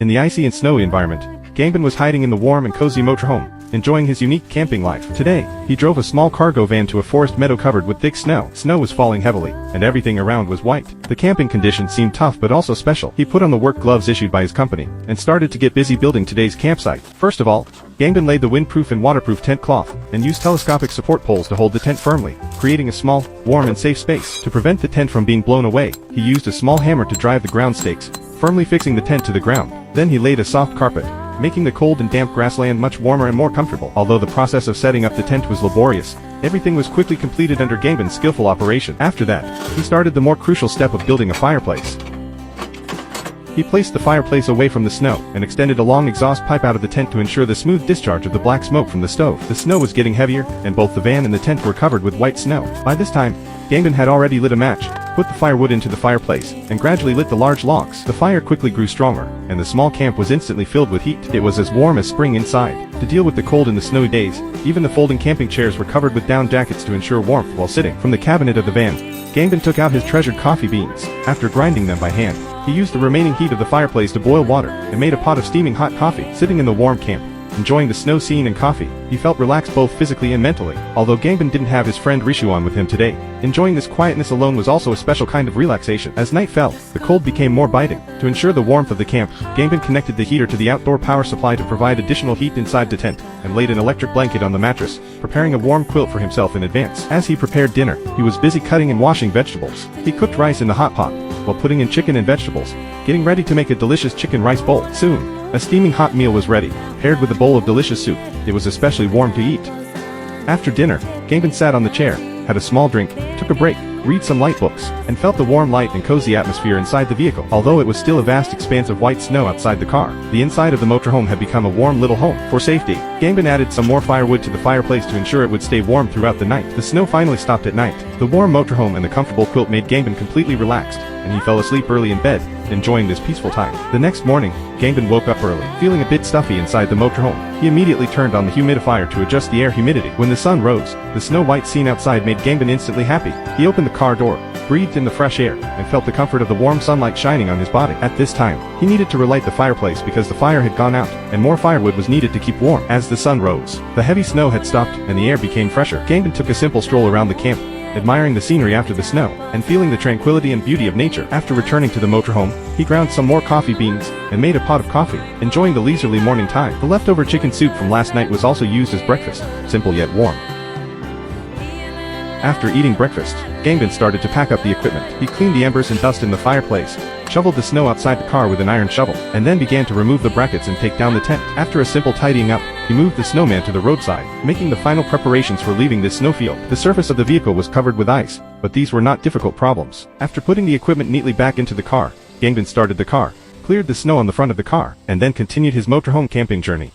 In the icy and snowy environment, Gangbin was hiding in the warm and cozy motorhome, enjoying his unique camping life. Today, he drove a small cargo van to a forest meadow covered with thick snow. Snow was falling heavily, and everything around was white. The camping conditions seemed tough but also special. He put on the work gloves issued by his company, and started to get busy building today's campsite. First of all, Gangbin laid the windproof and waterproof tent cloth, and used telescopic support poles to hold the tent firmly, creating a small, warm and safe space. To prevent the tent from being blown away, he used a small hammer to drive the ground stakes, firmly fixing the tent to the ground. Then he laid a soft carpet, making the cold and damp grassland much warmer and more comfortable. Although the process of setting up the tent was laborious, everything was quickly completed under Gangbin's skillful operation. After that, he started the more crucial step of building a fireplace. He placed the fireplace away from the snow, and extended a long exhaust pipe out of the tent to ensure the smooth discharge of the black smoke from the stove. The snow was getting heavier, and both the van and the tent were covered with white snow. By this time, Gangbin had already lit a match, put the firewood into the fireplace, and gradually lit the large logs. The fire quickly grew stronger, and the small camp was instantly filled with heat. It was as warm as spring inside. To deal with the cold in the snowy days, even the folding camping chairs were covered with down jackets to ensure warmth while sitting. From the cabinet of the van, Gangbin took out his treasured coffee beans. After grinding them by hand, he used the remaining heat of the fireplace to boil water, and made a pot of steaming hot coffee. Sitting in the warm camp, enjoying the snow scene and coffee, he felt relaxed both physically and mentally. Although Gangbin didn't have his friend Rishuan with him today, enjoying this quietness alone was also a special kind of relaxation. As night fell, the cold became more biting. To ensure the warmth of the camp, Gangbin connected the heater to the outdoor power supply to provide additional heat inside the tent, and laid an electric blanket on the mattress, preparing a warm quilt for himself in advance. As he prepared dinner, he was busy cutting and washing vegetables. He cooked rice in the hot pot, while putting in chicken and vegetables, getting ready to make a delicious chicken rice bowl. Soon, a steaming hot meal was ready, paired with a bowl of delicious soup. It was especially warm to eat. After dinner, Gangbin sat on the chair, had a small drink, took a break, read some light books, and felt the warm light and cozy atmosphere inside the vehicle. Although it was still a vast expanse of white snow outside the car, the inside of the motorhome had become a warm little home. For safety, Gangbin added some more firewood to the fireplace to ensure it would stay warm throughout the night. The snow finally stopped at night. The warm motorhome and the comfortable quilt made Gangbin completely relaxed, and he fell asleep early in bed, enjoying this peaceful time. The next morning, Gangbin woke up early, feeling a bit stuffy inside the motorhome. He immediately turned on the humidifier to adjust the air humidity. When the sun rose, the snow-white scene outside made Gangbin instantly happy. He opened the car door, breathed in the fresh air, and felt the comfort of the warm sunlight shining on his body. At this time, he needed to relight the fireplace because the fire had gone out, and more firewood was needed to keep warm. As the sun rose, the heavy snow had stopped, and the air became fresher. Gangbin took a simple stroll around the camp, admiring the scenery after the snow, and feeling the tranquility and beauty of nature. After returning to the motorhome, he ground some more coffee beans, and made a pot of coffee, enjoying the leisurely morning time. The leftover chicken soup from last night was also used as breakfast, simple yet warm. After eating breakfast, Gangbin started to pack up the equipment. He cleaned the embers and dust in the fireplace, shoveled the snow outside the car with an iron shovel, and then began to remove the brackets and take down the tent. After a simple tidying up, he moved the snowman to the roadside, making the final preparations for leaving this snowfield. The surface of the vehicle was covered with ice, but these were not difficult problems. After putting the equipment neatly back into the car, Gangbin started the car, cleared the snow on the front of the car, and then continued his motorhome camping journey.